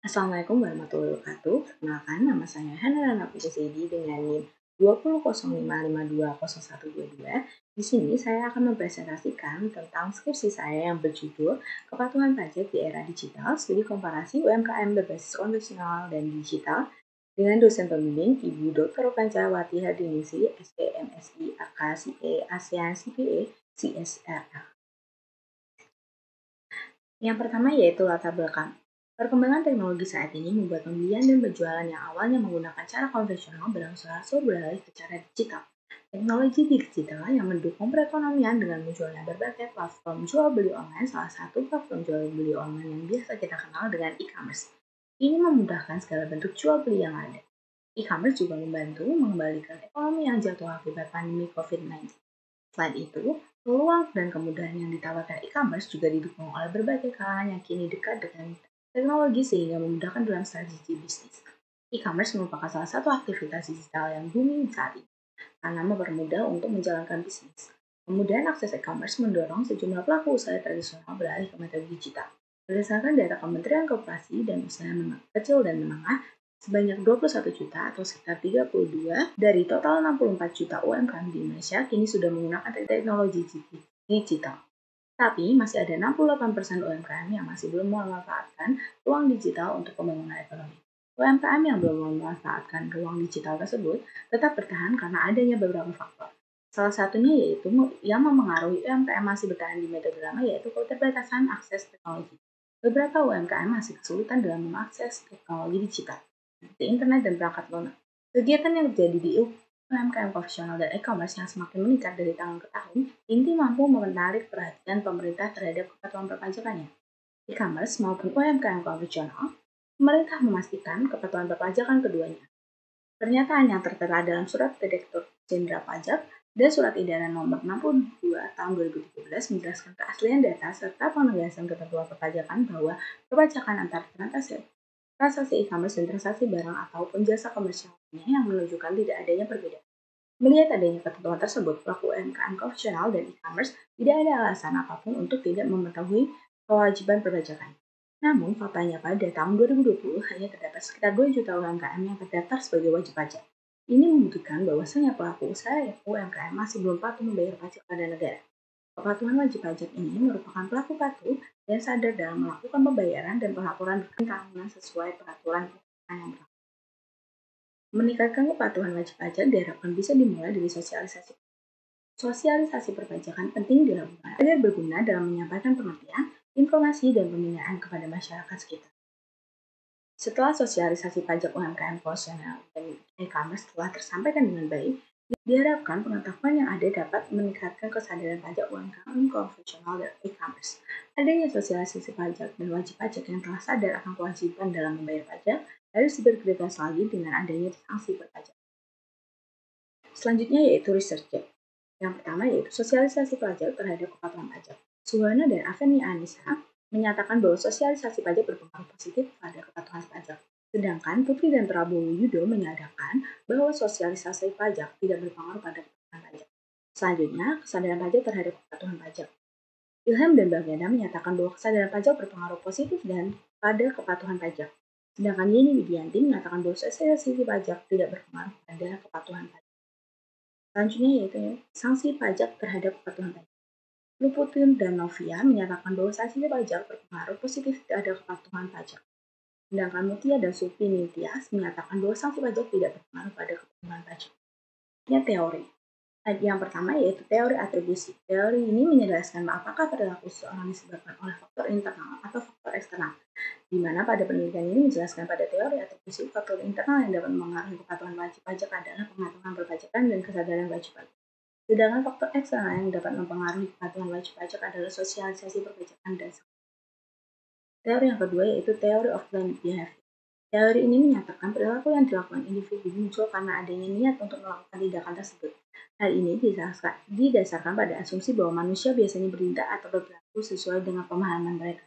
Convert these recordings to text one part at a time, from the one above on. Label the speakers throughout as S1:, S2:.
S1: Assalamualaikum warahmatullahi wabarakatuh. Perkenalkan, nama saya Hana Rana Putusidi dengan NIM 2005520122. Di sini saya akan mempresentasikan tentang skripsi saya yang berjudul Kepatuhan Pajak di Era Digital, Studi Komparasi UMKM berbasis konvensional dan digital dengan dosen pembimbing Ibu Dr. Pancawati Hadiningsi, SE, MSI, AK, CA, ASEAN, CPA, CSRL. Yang pertama yaitu latar belakang. Perkembangan teknologi saat ini membuat pembelian dan penjualan yang awalnya menggunakan cara konvensional berangsur-angsur beralih ke cara digital. Teknologi digital yang mendukung perekonomian dengan munculnya berbagai platform jual beli online, salah satu platform jual beli online yang biasa kita kenal dengan e-commerce. Ini memudahkan segala bentuk jual beli yang ada. E-commerce juga membantu mengembalikan ekonomi yang jatuh akibat pandemi COVID-19. Selain itu, peluang dan kemudahan yang ditawarkan e-commerce juga didukung oleh berbagai kalangan yang kini dekat dengan teknologi sehingga memudahkan dalam strategi bisnis. E-commerce merupakan salah satu aktivitas digital yang booming saat ini karena mempermudah untuk menjalankan bisnis. Kemudian akses e-commerce mendorong sejumlah pelaku usaha tradisional beralih ke metode digital. Berdasarkan data Kementerian Koperasi dan Usaha Kecil dan Menengah, sebanyak 21 juta atau sekitar 32 dari total 64 juta UMKM di Indonesia kini sudah menggunakan teknologi digital. Tapi masih ada 68% UMKM yang masih belum memanfaatkan ruang digital untuk pembangunan ekonomi. UMKM yang belum memanfaatkan ruang digital tersebut tetap bertahan karena adanya beberapa faktor. Salah satunya yaitu yang memengaruhi UMKM masih bertahan di metode lama yaitu keterbatasan akses teknologi. Beberapa UMKM masih kesulitan dalam mengakses teknologi digital, seperti internet dan perangkat lunak. Kegiatan yang terjadi di UMKM konvensional dan e-commerce yang semakin meningkat dari tahun ke tahun, ini mampu menarik perhatian pemerintah terhadap kepatuhan perpajakannya. E-commerce maupun UMKM konvensional, pemerintah memastikan kepatuhan perpajakan keduanya. Pernyataan yang tertera dalam Surat Direktur Jenderal Pajak dan Surat Edaran Nomor 62 Tahun 2013 menjelaskan keaslian data serta penegasan ketentuan perpajakan bahwa perpajakan antar transaksi e-commerce dan transaksi barang ataupun jasa komersial lainnya yang menunjukkan tidak adanya perbedaan. Melihat adanya ketentuan tersebut, pelaku UMKM konvensional dan e-commerce tidak ada alasan apapun untuk tidak mematuhi kewajiban perpajakan. Namun, faktanya pada tahun 2020 hanya terdapat sekitar 2 juta UMKM yang terdaftar sebagai wajib pajak. Ini membuktikan bahwasanya pelaku usaha UMKM masih belum patuh membayar pajak pada negara. Kepatuhan wajib pajak ini merupakan pelaku patuh dan sadar dalam melakukan pembayaran dan pelaporan tahunan sesuai peraturan yang berlaku. Meningkatkan kepatuhan wajib pajak diharapkan bisa dimulai dari sosialisasi. Sosialisasi perpajakan penting dilakukan agar berguna dalam menyampaikan pengertian, informasi, dan pembinaan kepada masyarakat sekitar. Setelah sosialisasi pajak UMKM konvensional dan e-commerce telah tersampaikan dengan baik, diharapkan pengetahuan yang ada dapat meningkatkan kesadaran pajak UMKM konvensional dan e-commerce. Adanya sosialisasi pajak dan wajib pajak yang telah sadar akan kewajiban dalam membayar pajak harus dipertegas lagi dengan adanya sanksi perpajakan. Selanjutnya yaitu research gap. Yang pertama yaitu sosialisasi pajak terhadap kepatuhan pajak. Suwana dan Aveni Anissa menyatakan bahwa sosialisasi pajak berpengaruh positif pada kepatuhan pajak. Sedangkan Putri dan Prabowo Yudo menyatakan bahwa sosialisasi pajak tidak berpengaruh pada kepatuhan pajak. Selanjutnya, kesadaran pajak terhadap kepatuhan pajak. Ilham dan Bagyana menyatakan bahwa kesadaran pajak berpengaruh positif dan pada kepatuhan pajak. Sedangkan Yeni Widianti menyatakan bahwa sosialisasi pajak tidak berpengaruh pada kepatuhan pajak. Selanjutnya yaitu sanksi pajak terhadap kepatuhan pajak. Luputin dan Novia menyatakan bahwa sanksi pajak berpengaruh positif terhadap kepatuhan pajak. Sedangkan Mutia dan Supi Nintias menyatakan bahwa sanksi pajak tidak berpengaruh pada kepatuhan pajak. Ini teori. Yang pertama yaitu teori atribusi. Teori ini menjelaskan apakah perilaku seseorang disebabkan oleh faktor internal atau faktor eksternal. Di mana pada penelitian ini menjelaskan pada teori atribusi faktor internal yang dapat mengaruhi kepatuhan wajib pajak adalah pengaturan perpajakan dan kesadaran wajib pajak. Sedangkan faktor eksternal yang dapat mempengaruhi kepatuhan wajib pajak adalah sosialisasi perpajakan dan teori yang kedua yaitu teori of learned behavior. Teori ini menyatakan perilaku yang dilakukan individu muncul karena adanya niat untuk melakukan tindakan tersebut. Hal ini didasarkan pada asumsi bahwa manusia biasanya bertindak atau berperilaku sesuai dengan pemahaman mereka.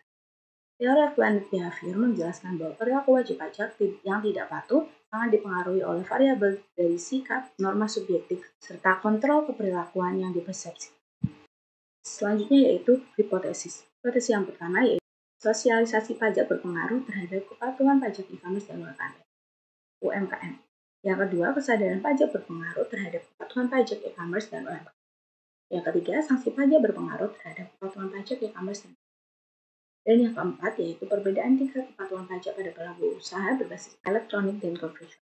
S1: Teori of learned behavior menjelaskan bahwa perilaku wajib pajak yang tidak patuh sangat dipengaruhi oleh variabel dari sikap, norma subjektif, serta kontrol keperilakuan yang dipersepsi. Selanjutnya yaitu hipotesis. Hipotesis yang pertama yaitu Sosialisasi pajak berpengaruh terhadap kepatuhan pajak e-commerce dan UMKM. Yang kedua, kesadaran pajak berpengaruh terhadap kepatuhan pajak e-commerce dan UMKM. Yang ketiga, sanksi pajak berpengaruh terhadap kepatuhan pajak e-commerce dan yang keempat, yaitu perbedaan tingkat kepatuhan pajak pada pelaku usaha berbasis elektronik dan konvensional.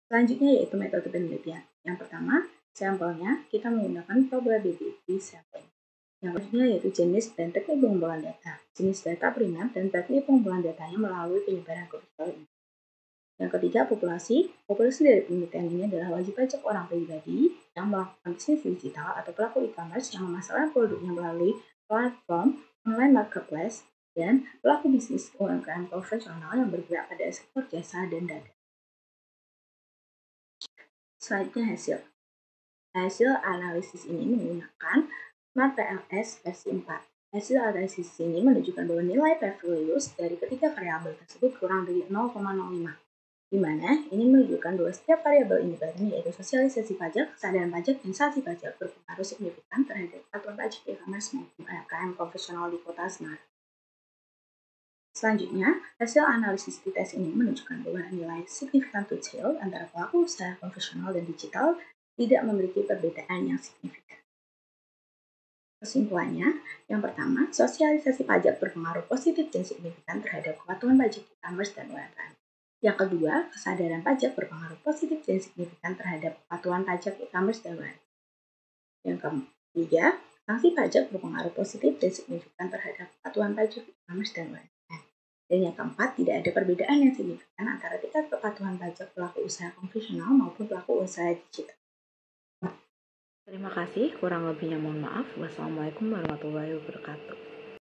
S1: Selanjutnya yaitu metode penelitian. Yang pertama, sampelnya kita menggunakan probability sampling. Yang kedua yaitu jenis dan teknik pengumpulan data. Jenis data primer dan teknik pengumpulan datanya melalui penyebaran kursus. Yang ketiga, populasi. Populasi dari penelitian ini adalah wajib pajak orang pribadi yang melakukan bisnis digital atau pelaku e-commerce yang memasarkan produknya melalui platform online marketplace dan pelaku bisnis UMKM konvensional yang bergerak pada sektor jasa dan dagang. Selanjutnya hasil analisis ini menggunakan Smart PLS versi 4. Hasil analisis ini menunjukkan bahwa nilai p-values dari ketiga variabel tersebut kurang dari 0,05, di mana ini menunjukkan bahwa setiap variabel independen yaitu sosialisasi pajak, kesadaran pajak, dan sanksi pajak berpengaruh signifikan terhadap aturan pajak e-commerce maupun UMKM konvensional di kota Semarang. Selanjutnya, hasil analisis di tes ini menunjukkan bahwa nilai signifikan to tail antara pelaku usaha konvensional dan digital tidak memiliki perbedaan yang signifikan. Kesimpulannya, yang pertama, sosialisasi pajak berpengaruh positif dan signifikan terhadap kepatuhan pajak e-commerce dan UMKM. Yang kedua, kesadaran pajak berpengaruh positif dan signifikan terhadap kepatuhan pajak e-commerce dan UMKM. Yang ketiga, sanksi pajak berpengaruh positif dan signifikan terhadap kepatuhan pajak e-commerce dan UMKM. Dan yang keempat, tidak ada perbedaan yang signifikan antara tingkat kepatuhan pajak pelaku usaha konvensional maupun pelaku usaha digital. Terima kasih, kurang lebihnya mohon maaf. Wassalamualaikum warahmatullahi wabarakatuh.